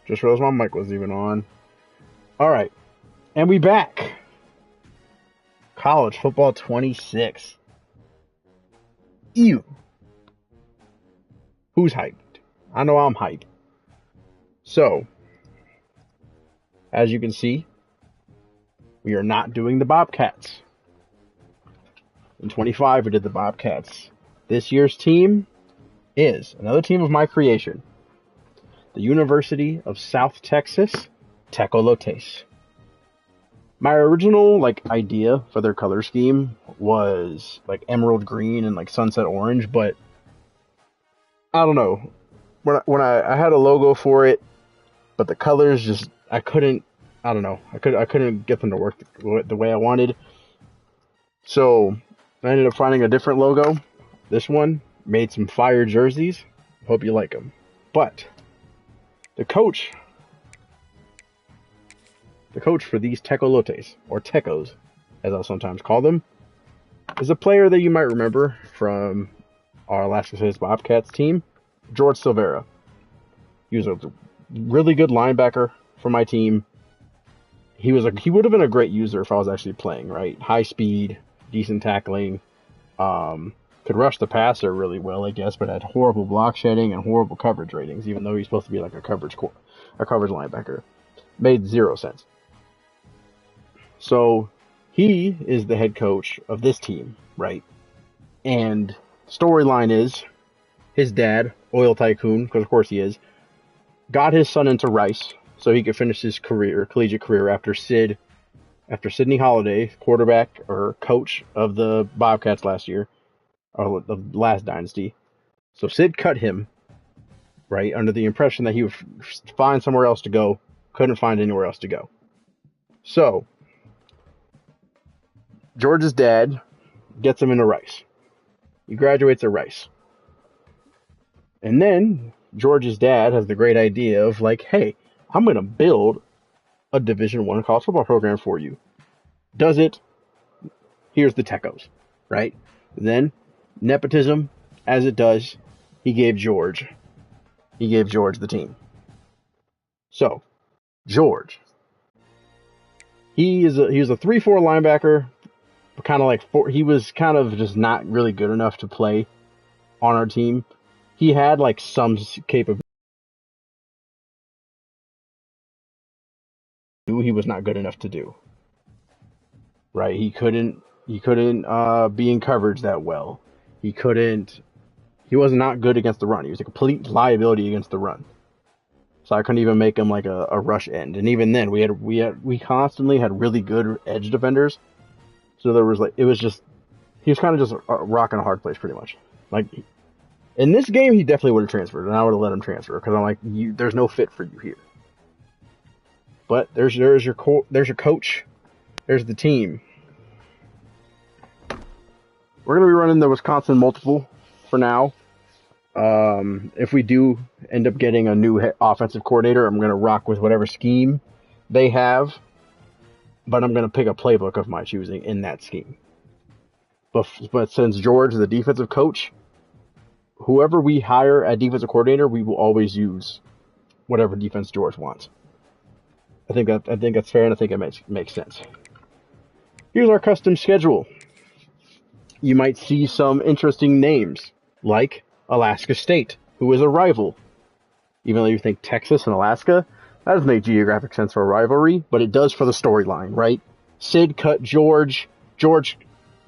Just realized my mic was even on. All right. And we back. College football 26. Ew. Who's hyped? I know I'm hyped. So, as you can see, we are not doing the Bobcats. In 25, we did the Bobcats. This year's team is another team of my creation. The University of South Texas, Tecolotes. My original idea for their color scheme was emerald green and sunset orange, but I don't know. When I had a logo for it, but the colors just I couldn't get them to work the way I wanted. So I ended up finding a different logo. This one made some fire jerseys. Hope you like them. But the coach for these Tecolotes, or Tecos, as I'll sometimes call them, is a player that you might remember from our Alaska State Bobcats team, George Silvera. He was a really good linebacker for my team. He would have been a great user if I was actually playing, right? High speed, decent tackling, could rush the passer really well, I guess, but had horrible block shedding and horrible coverage ratings, even though he's supposed to be a coverage linebacker. Made zero sense. So he is the head coach of this team, right? And storyline is his dad, oil tycoon, because of course he is, got his son into Rice so he could finish his collegiate career after Sidney Holiday, quarterback or coach of the Bobcats last year, or the last dynasty. So Sid cut him, right, under the impression that he would find somewhere else to go. Couldn't find anywhere else to go. So George's dad gets him into Rice. He graduates at Rice. And then George's dad has the great idea of hey, I'm going to build a Division I college football program for you. Does it? Here's the Tecos, right? Then nepotism, as it does, he gave George the team. So George, he was a 3-4 linebacker, he was kind of just not really good enough to play on our team. He had some capability. He was not good enough to do. Right? He couldn't be in coverage that well. He was not good against the run. He was a complete liability against the run. So I couldn't even make him a rush end. And even then we constantly had really good edge defenders. So there was he was kind of just a rock in a hard place pretty much. In this game, he definitely would have transferred, and I would have let him transfer because I'm there's no fit for you here. But there's your coach, there's the team. We're gonna be running the Wisconsin multiple for now. If we do end up getting a new offensive coordinator, I'm gonna rock with whatever scheme they have, but I'm gonna pick a playbook of my choosing in that scheme. But since George is the defensive coach, whoever we hire at defensive coordinator, we will always use whatever defense George wants. I think that's fair, and I think it makes sense. Here's our custom schedule. You might see some interesting names, like Alaska State, who is a rival. Even though you think Texas and Alaska, that doesn't make geographic sense for a rivalry, but it does for the storyline, right? Sid cut George. George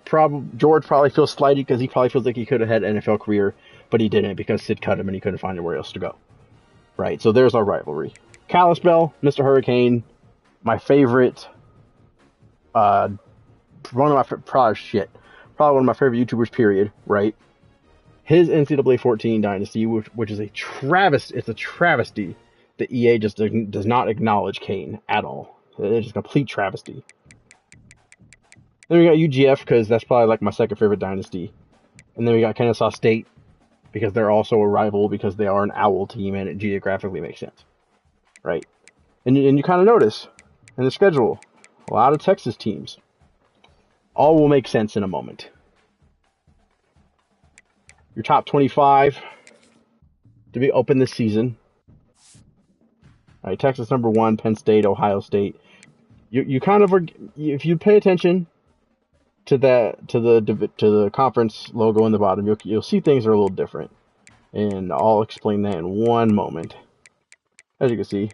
probably feels slighted because he probably feels like he could have had an NFL career, but he didn't because Sid cut him and he couldn't find anywhere else to go. Right, so there's our rivalry. Kalispell, Mr. Hurricane, my favorite, probably one of my favorite YouTubers, period, right? His NCAA 14 Dynasty, which is a travesty. It's a travesty that EA just does not acknowledge Kane at all. It's just a complete travesty. Then we got UGF, because that's probably my second favorite Dynasty. And then we got Kennesaw State, because they're also a rival, because they are an owl team, and it geographically makes sense. Right? And you kind of notice in the schedule, a lot of Texas teams. All will make sense in a moment. Your top 25 to be open this season. Right, Texas number 1, Penn State, Ohio State. You kind of are, if you pay attention to the conference logo in the bottom, you'll see things are a little different, and I'll explain that in one moment. As you can see,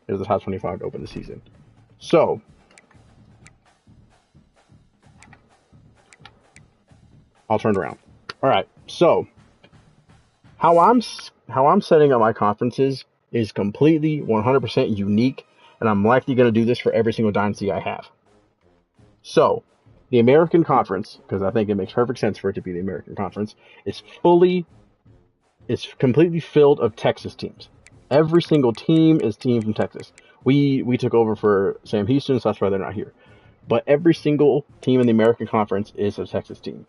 there's the top 25 to open the season. So I'll turn it around. All right, so how I'm setting up my conferences is completely 100% unique, and I'm likely going to do this for every single dynasty I have. So the American Conference, because I think it makes perfect sense for it to be the American Conference, it's completely filled of Texas teams. Every single team is team from Texas. We took over for Sam Houston, so that's why they're not here. But every single team in the American Conference is a Texas team.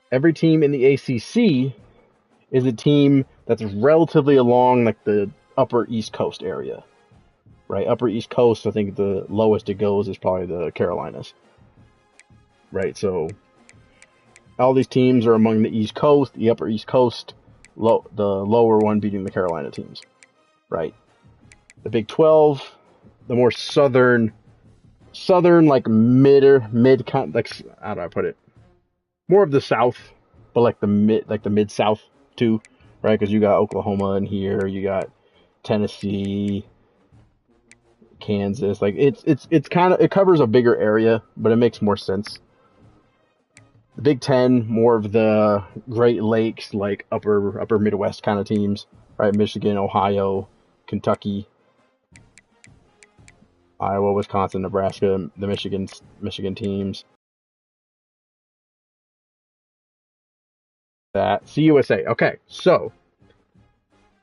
Every team in the ACC is a team that's relatively along like the upper East Coast area. Right? Upper East Coast, I think the lowest it goes is probably the Carolinas. Right? So all these teams are among the East Coast, the upper East Coast, the lower one beating the Carolina teams. Right? The Big 12, the more southern like mid like, how do I put it? More of the South, but like the mid South too, right? Because you got Oklahoma in here, you got Tennessee, Kansas. Like it's kind of, it covers a bigger area, but it makes more sense. The Big 10, more of the Great Lakes, like upper Midwest kind of teams, right? Michigan, Ohio, Kentucky, Iowa, Wisconsin, Nebraska, the Michigan teams. That CUSA. Okay, so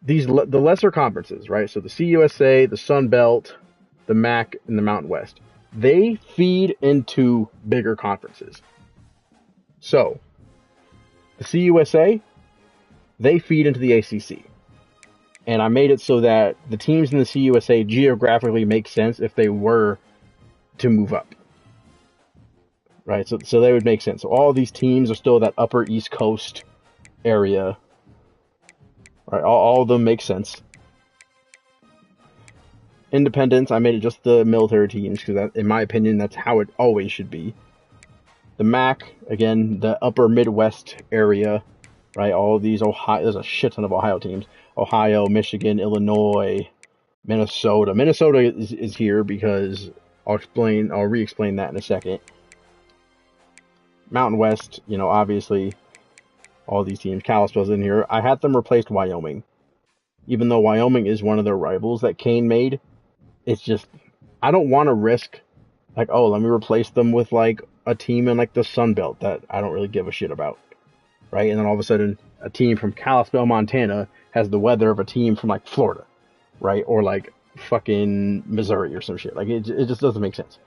the lesser conferences, right? So the CUSA, the Sun Belt, the MAC, and the Mountain West, they feed into bigger conferences. So the CUSA, they feed into the ACC. And I made it so that the teams in the CUSA geographically make sense if they were to move up. Right? So they would make sense. So all these teams are still that upper East Coast area. Right? All of them make sense. Independents, I made it just the military teams because, in my opinion, that's how it always should be. The MAC, again, the upper Midwest area. Right? All of these there's a shit ton of Ohio teams. Ohio, Michigan, Illinois, Minnesota. Minnesota is here because I'll re-explain that in a second. Mountain West, obviously, all these teams. Kalispell's in here. I had them replace Wyoming. Even though Wyoming is one of their rivals that Kane made, it's just, I don't want to risk, like, oh, let me replace them with, like, a team in, like, the Sun Belt that I don't really give a shit about. Right? And then all of a sudden, a team from Kalispell, Montana has the weather of a team from, like, Florida. Right? Or, like, fucking Missouri or some shit. Like, it just doesn't make sense.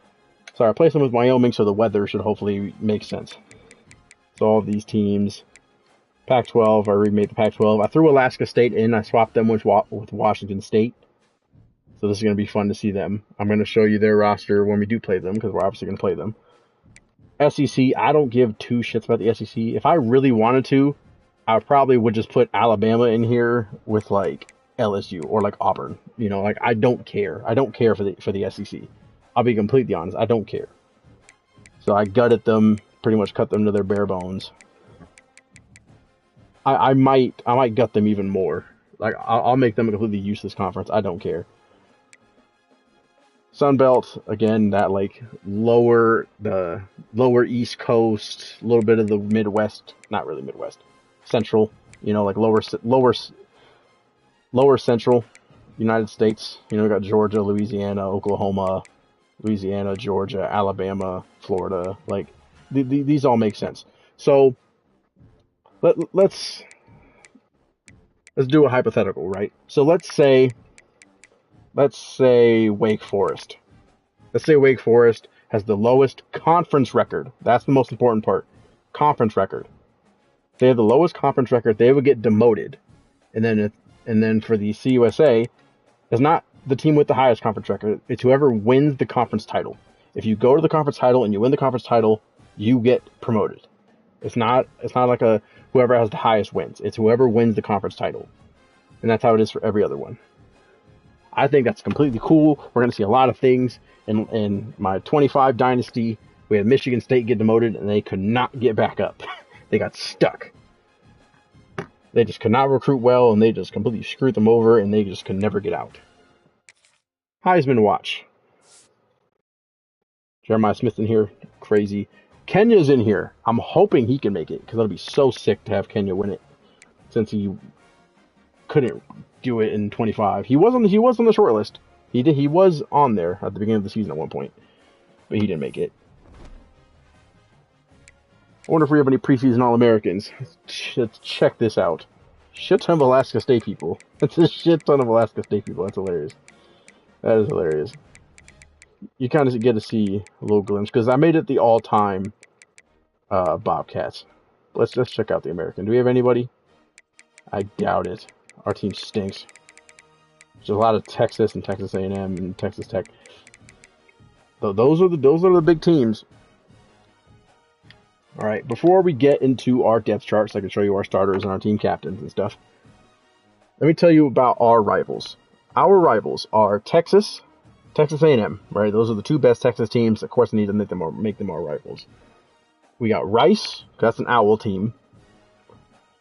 So I replaced them with Wyoming, so the weather should hopefully make sense. So all of these teams. Pac-12, I remade the Pac-12. I threw Alaska State in. I swapped them with Washington State. So this is going to be fun to see them. I'm going to show you their roster when we do play them, because we're obviously going to play them. SEC, I don't give two shits about the SEC. If I really wanted to, I probably would just put Alabama in here with, like, LSU or, like, Auburn. Like, I don't care. I don't care for the SEC. I'll be completely honest. I don't care. So I gutted them, pretty much cut them to their bare bones. I might gut them even more. Like, I'll make them a completely useless conference. I don't care. Sun Belt, again, that, like, lower East Coast, a little bit of the Midwest, not really Midwest, Central, like lower Central United States. We got Georgia, Louisiana, Oklahoma, Georgia, Alabama, Florida. Like, these all make sense. So let's do a hypothetical, right? So let's say Wake Forest. Let's say Wake Forest has the lowest conference record. That's the most important part. Conference record. If they have the lowest conference record, they would get demoted. And then for the CUSA, it's not the team with the highest conference record. It's whoever wins the conference title. If you go to the conference title and you win the conference title, you get promoted. It's not like whoever has the highest wins. It's whoever wins the conference title. And that's how it is for every other one. I think that's completely cool. We're going to see a lot of things. In my 25 Dynasty, we had Michigan State get demoted, and they could not get back up. They got stuck. They just could not recruit well, and they just completely screwed them over, and they just could never get out. Heisman watch. Jeremiah Smith in here. Crazy. Kenya's in here. I'm hoping he can make it, because it'll be so sick to have Kenya win it, since he couldn't do it in 25. He was on the short list. He was on there at the beginning of the season at one point, but he didn't make it. I wonder if we have any preseason All-Americans. Let's check this out. Shit ton of Alaska State people. That's a shit ton of Alaska State people. That's hilarious. That is hilarious. You kind of get to see a little glimpse, because I made it the all-time Bobcats. Let's just check out the American. Do we have anybody? I doubt it. Our team stinks. There's a lot of Texas and Texas A&M and Texas Tech. Those are the big teams. All right, before we get into our depth charts, I can show you our starters and our team captains and stuff. Let me tell you about our rivals. Our rivals are Texas A&M, right? Those are the two best Texas teams. Of course, I need to make them our rivals. We got Rice, that's an Owl team,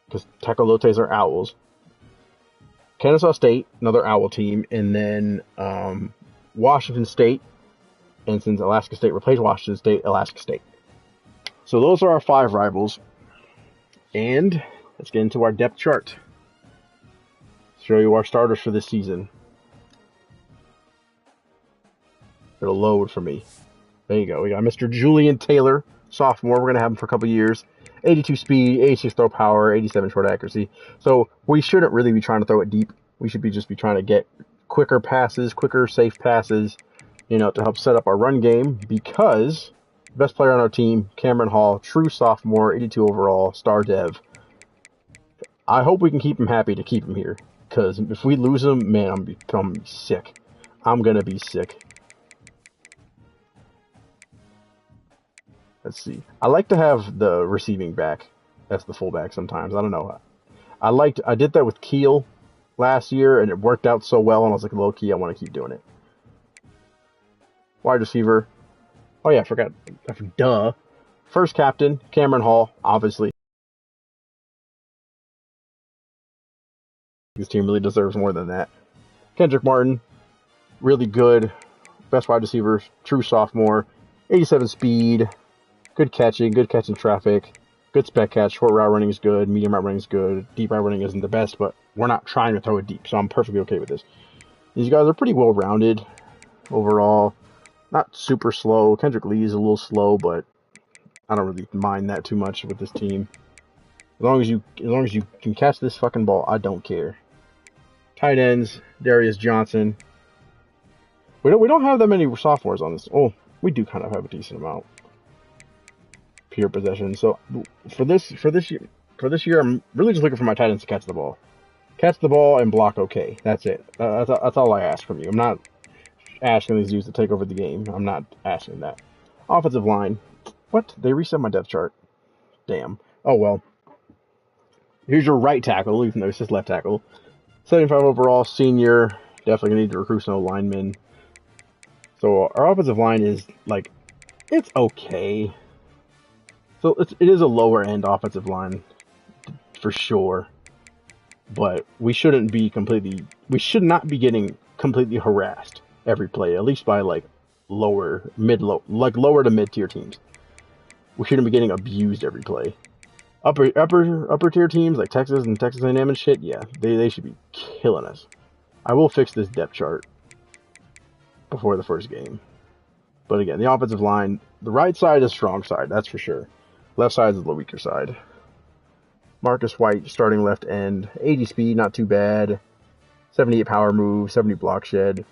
because Tecolotes are Owls. Kennesaw State, another Owl team, and then Washington State, and since Alaska State replaced Washington State, Alaska State. So those are our 5 rivals, and let's get into our depth chart. Show you our starters for this season. It'll load for me. There you go. We got Mr. Julian Taylor, sophomore. We're going to have him for a couple years. 82 speed, 86 throw power, 87 short accuracy. So we shouldn't really be trying to throw it deep. We should just be trying to get quicker passes, quicker safe passes, to help set up our run game, because the best player on our team, Cameron Hall, true sophomore, 82 overall, star dev. I hope we can keep him happy to keep him here, because if we lose him, man, I'm going to be sick. I'm going to be sick. Let's see. I like to have the receiving back as the fullback sometimes. I don't know. I did that with Keel last year, and it worked out so well, and I was like, low key, I want to keep doing it. Wide receiver. Oh yeah, I forgot. Duh. First captain, Cameron Hall, obviously. This team really deserves more than that. Kendrick Martin, really good. Best wide receiver, true sophomore. 87 speed. Good catching traffic. Good spec catch. Short route running is good. Medium route running is good. Deep route running isn't the best, but we're not trying to throw it deep, so I'm perfectly okay with this. These guys are pretty well-rounded overall. Not super slow. Kendrick Lee is a little slow, but I don't really mind that too much with this team. As long as you can catch this fucking ball, I don't care. Tight ends, Darius Johnson. We don't have that many sophomores on this. Oh, we do kind of have a decent amount. Pure possession. So for this year, I'm really just looking for my tight ends to catch the ball. Catch the ball and block okay. That's it. That's all I ask from you. I'm not asking these dudes to take over the game. I'm not asking that. Offensive line. What? They reset my depth chart. Damn. Oh well. Here's your right tackle, even though it's just left tackle. 75 overall, senior. Definitely gonna need to recruit some linemen. So our offensive line is like, it's okay. So it is a lower end offensive line for sure, but we should not be getting completely harassed every play, at least by like lower to mid tier teams. We shouldn't be getting abused every play. Upper tier teams like Texas and Texas A&M and shit, yeah, they should be killing us. I will fix this depth chart before the first game. But again, the offensive line, the right side is strong side, that's for sure. Left side is the weaker side. Marcus White, starting left end. 80 speed, not too bad. 78 power move, 70 block shed.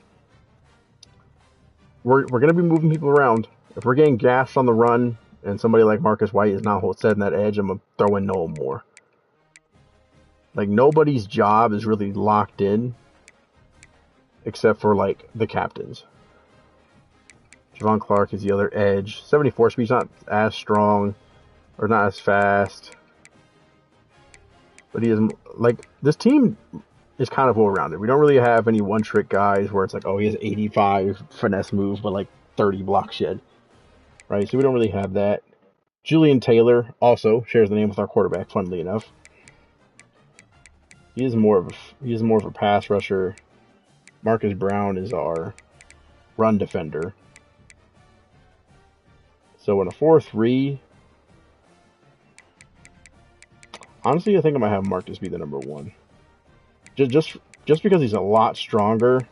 We're going to be moving people around. If we're getting gassed on the run, and somebody like Marcus White is not setting that edge, I'm going to throw in Noah Moore. Like, nobody's job is really locked in, except for, like, the captains. Javon Clark is the other edge. 74 speed's not as strong. Or not as fast. But he is, like, this team is kind of well-rounded. We don't really have any one-trick guys where it's like, oh, he has 85 finesse move, but like 30 block shed, right? So we don't really have that. Julian Taylor also shares the name with our quarterback, funnily enough. He is more of a pass rusher. Marcus Brown is our run defender. So in a 4-3, honestly, I think I might have Marcus be the number one. Just because he's a lot stronger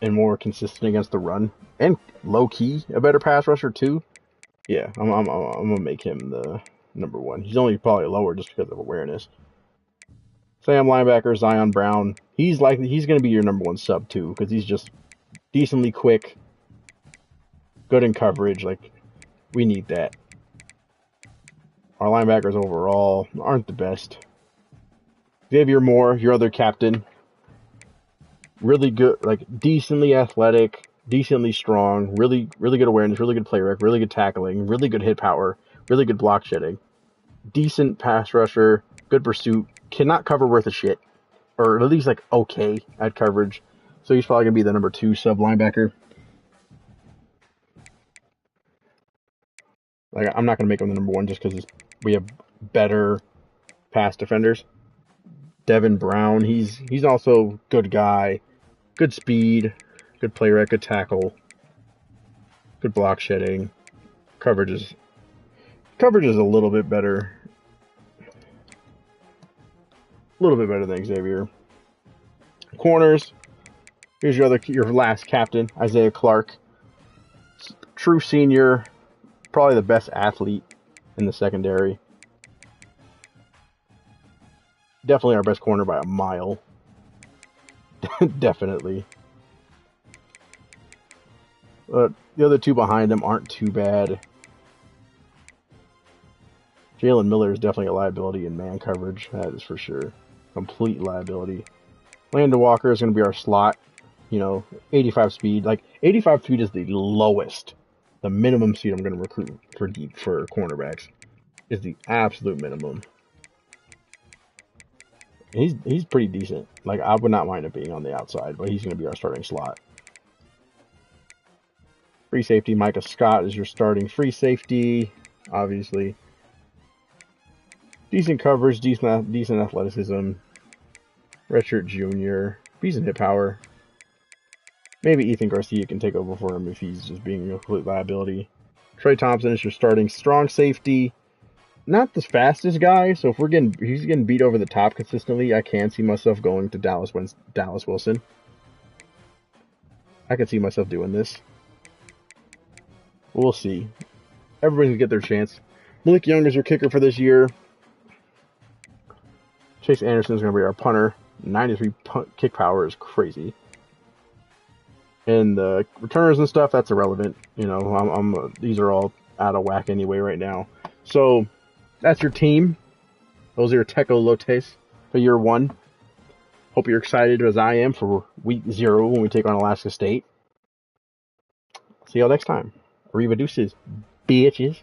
and more consistent against the run, and low key a better pass rusher too. Yeah, I'm gonna make him the number one. He's only probably lower just because of awareness. Sam linebacker Zion Brown. He's gonna be your number one sub too because he's just decently quick, good in coverage. Like we need that. Our linebackers overall aren't the best. Xavier Moore, your other captain, really good, like decently athletic, decently strong, really good awareness, really good play rec, really good tackling, really good hit power, really good block shedding, decent pass rusher, good pursuit, cannot cover worth a shit, or at least like okay at coverage. So he's probably gonna be the number 2 sub linebacker. Like I'm not gonna make him the number 1 just because we have better pass defenders. Devin Brown, he's also good guy, good speed, good play rec, good tackle, good block shedding. Coverage is a little bit better. A little bit better than Xavier. Corners, here's your last captain, Isaiah Clark. True senior, probably the best athlete in the secondary. Definitely our best corner by a mile. Definitely. But the other two behind him aren't too bad. Jalen Miller is definitely a liability in man coverage. That is for sure. Complete liability. Landon Walker is going to be our slot. 85 speed. Like, 85 speed is the lowest. The minimum speed I'm going to recruit for cornerbacks is the absolute minimum. He's pretty decent. Like, I would not mind it being on the outside, but he's going to be our starting slot. Free safety, Micah Scott is your starting free safety, obviously. Decent coverage, decent athleticism. Redshirt junior, decent hit power. Maybe Ethan Garcia can take over for him if he's just being a complete liability. Trey Thompson is your starting strong safety. Not the fastest guy, so if he's getting beat over the top consistently, I can see myself going to Dallas Wilson. I can see myself doing this. We'll see. Everybody's gonna get their chance. Malik Young is your kicker for this year. Chase Anderson is gonna be our punter. 93 kick power is crazy. And the returners and stuff, that's irrelevant. These are all out of whack anyway right now. So that's your team. Those are your Tecolotes for year 1. Hope you're excited as I am for week 0 when we take on Alaska State. See y'all next time. Arriba deuces, bitches.